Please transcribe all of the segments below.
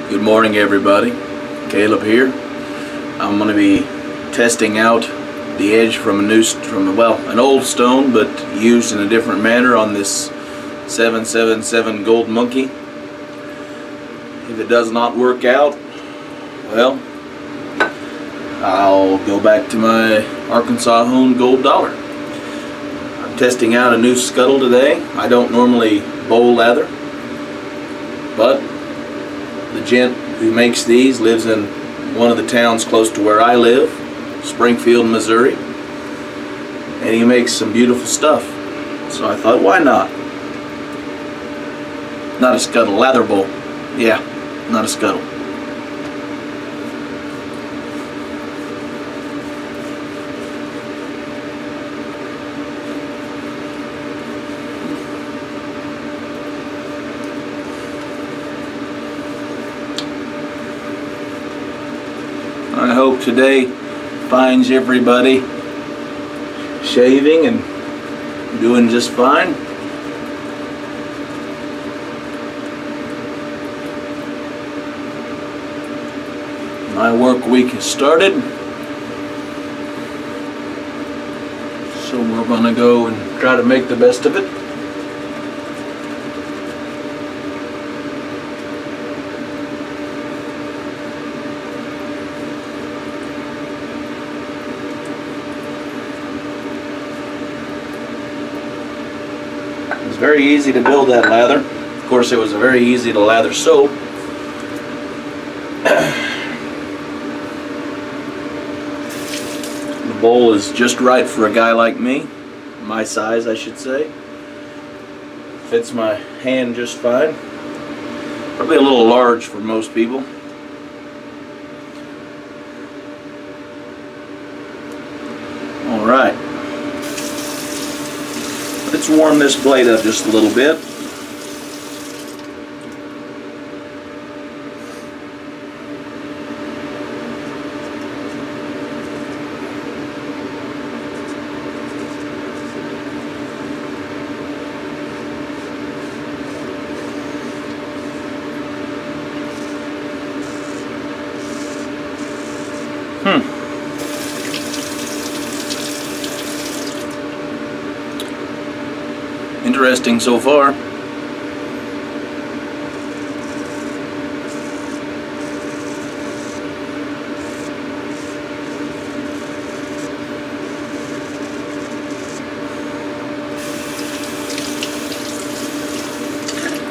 Good morning, everybody. Caleb here. I'm going to be testing out the edge from an old stone, but used in a different manner on this 777 gold monkey. If it does not work out, well, I'll go back to my Arkansas hone gold dollar. I'm testing out a new scuttle today. I don't normally bowl leather, but the gent who makes these lives in one of the towns close to where I live, Springfield, Missouri, and he makes some beautiful stuff. So I thought, why not? Not a scuttle, lather bowl. Yeah, not a scuttle. I hope today finds everybody shaving and doing just fine. My work week has started, so we're going to go and try to make the best of it. It's very easy to build that lather. Of course, it was very easy to lather soap. The bowl is just right for a guy like me, my size I should say. Fits my hand just fine. Probably a little large for most people. All right. Let's warm this blade up just a little bit. Interesting so far.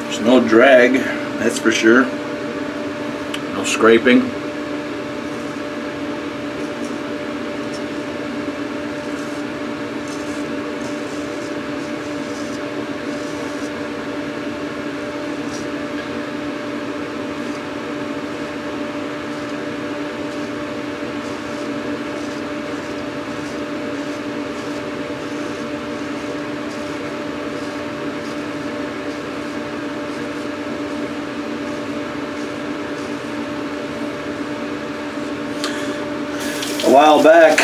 There's no drag, that's for sure. No scraping. A while back,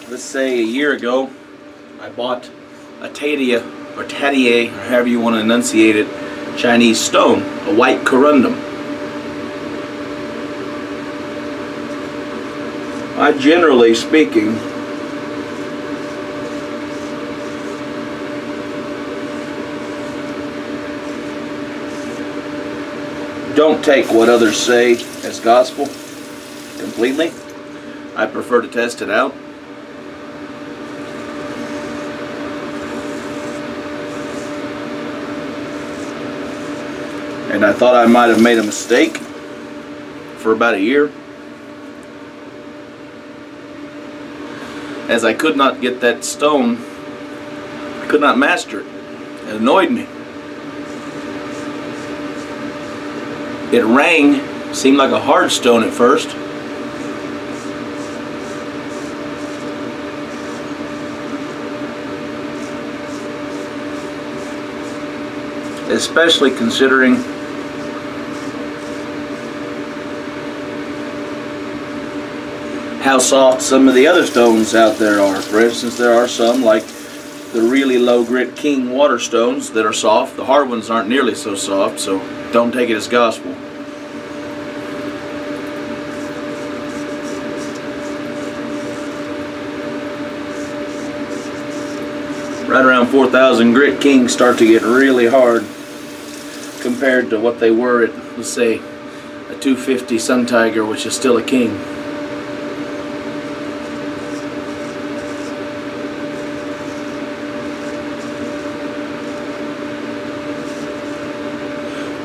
let's say a year ago, I bought a taidea, or however you want to enunciate it, Chinese stone, a white corundum. I generally speaking, don't take what others say as gospel completely. I prefer to test it out. And I thought I might have made a mistake for about a year, as I could not get that stone, I could not master it. It annoyed me. It rang, seemed like a hard stone at first. Especially considering how soft some of the other stones out there are. For instance, there are some like the really low grit king water stones that are soft. The hard ones aren't nearly so soft, so don't take it as gospel. Right around 4,000 grit kings start to get really hard compared to what they were at, let's say, a 250 Sun Tiger, which is still a king.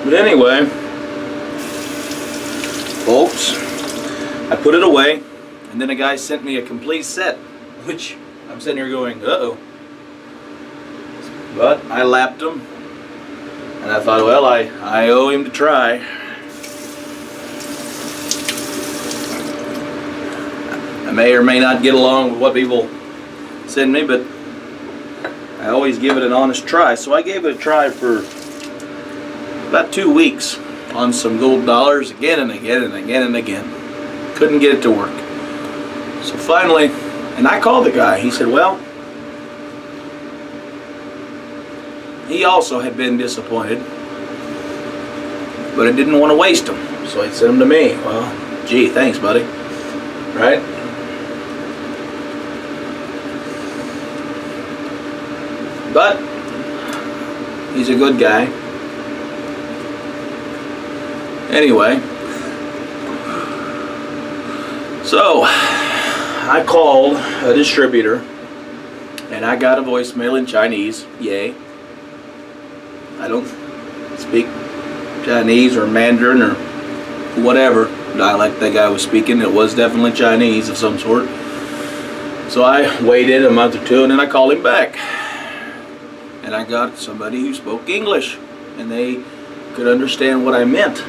But anyway, folks, I put it away, and then a guy sent me a complete set, which I'm sitting here going, uh-oh. But I lapped them, and I thought, well, I owe him to try. I may or may not get along with what people send me, but I always give it an honest try. So I gave it a try for about 2 weeks on some gold dollars, again and again and again and again. Couldn't get it to work. So finally, and I called the guy. He said, well, he also had been disappointed, but I didn't want to waste them, so he sent them to me. Well, gee, thanks, buddy. Right? But he's a good guy. Anyway, so I called a distributor, and I got a voicemail in Chinese. Yay. I don't speak Chinese or Mandarin or whatever dialect that guy was speaking. It was definitely Chinese of some sort. So I waited a month or two, and then I called him back. And I got somebody who spoke English, and they could understand what I meant.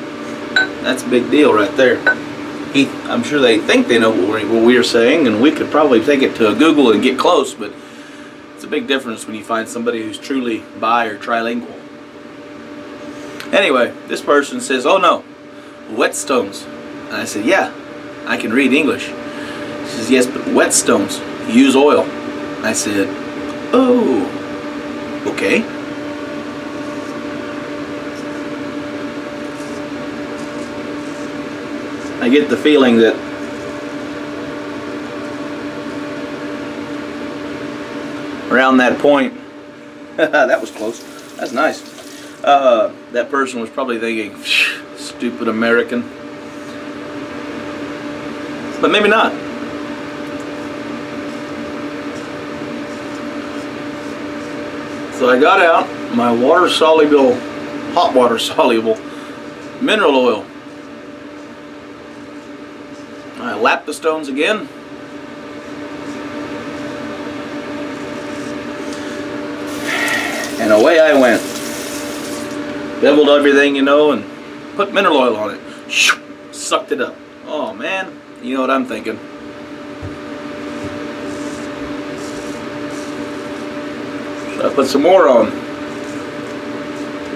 That's a big deal right there. I'm sure they think they know what we are saying, and we could probably take it to Google and get close, but it's a big difference when you find somebody who's truly bi or trilingual. Anyway, this person says, oh no, whetstones. And I said, yeah, I can read English. She says, yes, but whetstones use oil. I said, oh, okay. I get the feeling that around that point, that was close, that's nice. That person was probably thinking, stupid American. But maybe not. So I got out my water-soluble, hot water-soluble mineral oil. I lapped the stones again. And away I went. Beveled everything, you know, and put mineral oil on it. Sucked it up. Oh man, you know what I'm thinking. So I put some more on.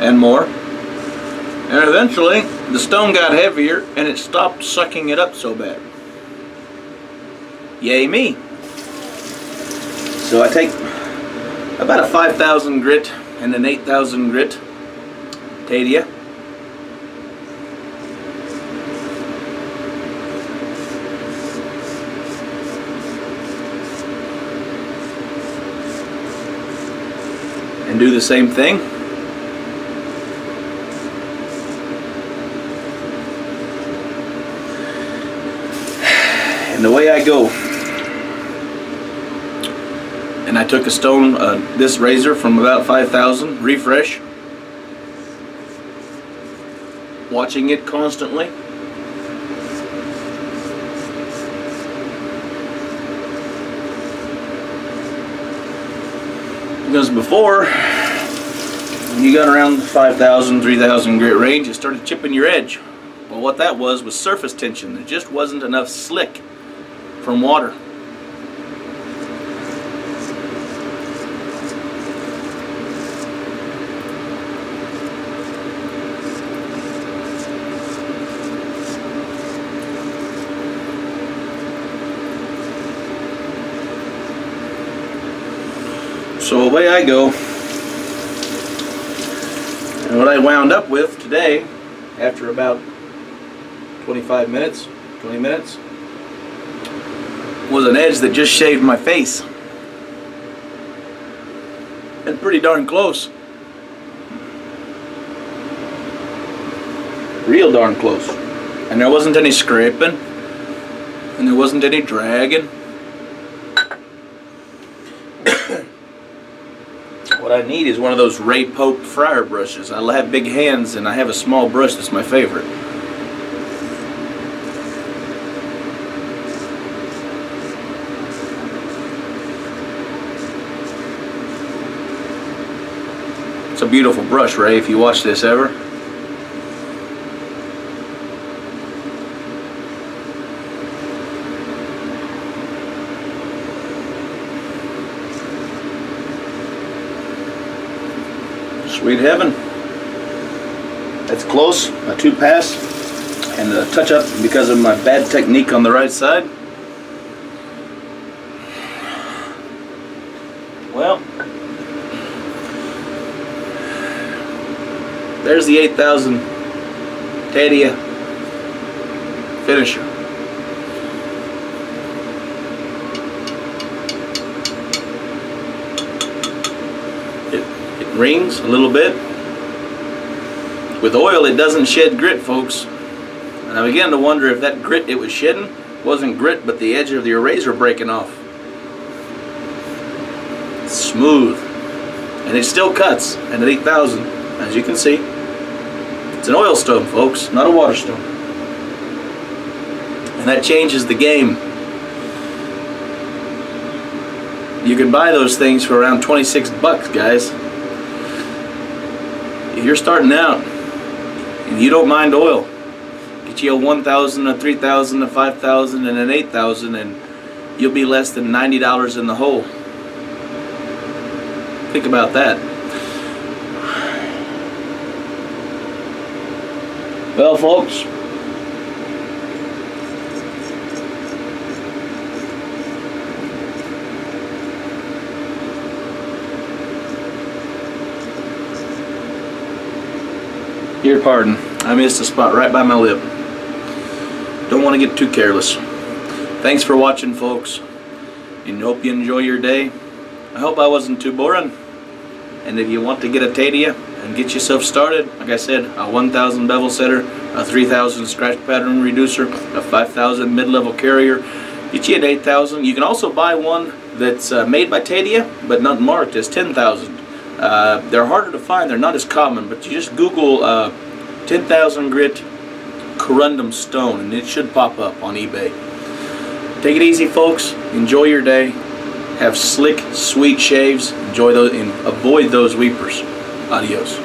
And more. And eventually, the stone got heavier and it stopped sucking it up so bad. Yay me. So I take about a 5,000 grit and an 8,000 grit taidea. And do the same thing. And the way I go, and I took a stone, this razor from about 5,000, refresh, watching it constantly. Because before, when you got around the 5,000, 3,000 grit range, it started chipping your edge. Well, what that was surface tension. There just wasn't enough slick from water. So away I go. And what I wound up with today, after about 25 minutes, 20 minutes, was an edge that just shaved my face. And pretty darn close. Real darn close. And there wasn't any scraping. And there wasn't any dragging. What I need is one of those Ray Pope fryer brushes. I have big hands and I have a small brush that's my favorite. It's a beautiful brush, Ray, if you watch this ever. Sweet heaven. That's close. A 2 pass and a touch up because of my bad technique on the right side. Well, there's the 8,000 taidea finisher. It rings a little bit. With oil, it doesn't shed grit, folks. And I began to wonder if that grit it was shedding wasn't grit, but the edge of the eraser breaking off. It's smooth, and it still cuts. And at 8,000, as you can see, it's an oil stone, folks, not a water stone. And that changes the game. You can buy those things for around 26 bucks, guys. If you're starting out and you don't mind oil, get you a 1,000, a 3,000, a 5,000, and an 8,000, and you'll be less than $90 in the hole. Think about that. Well, folks, your pardon, I missed a spot right by my lip. Don't want to get too careless. Thanks for watching, folks, and hope you enjoy your day. I hope I wasn't too boring. And if you want to get a taidea and get yourself started, like I said, a 1,000 bevel setter, a 3,000 scratch pattern reducer, a 5,000 mid-level carrier, get you at 8,000. You can also buy one that's made by taidea but not marked as 10,000. They're harder to find, they're not as common, but you just Google 10,000 grit corundum stone and it should pop up on eBay. Take it easy, folks. Enjoy your day. Have slick, sweet shaves. Enjoy those and avoid those weepers. Adios.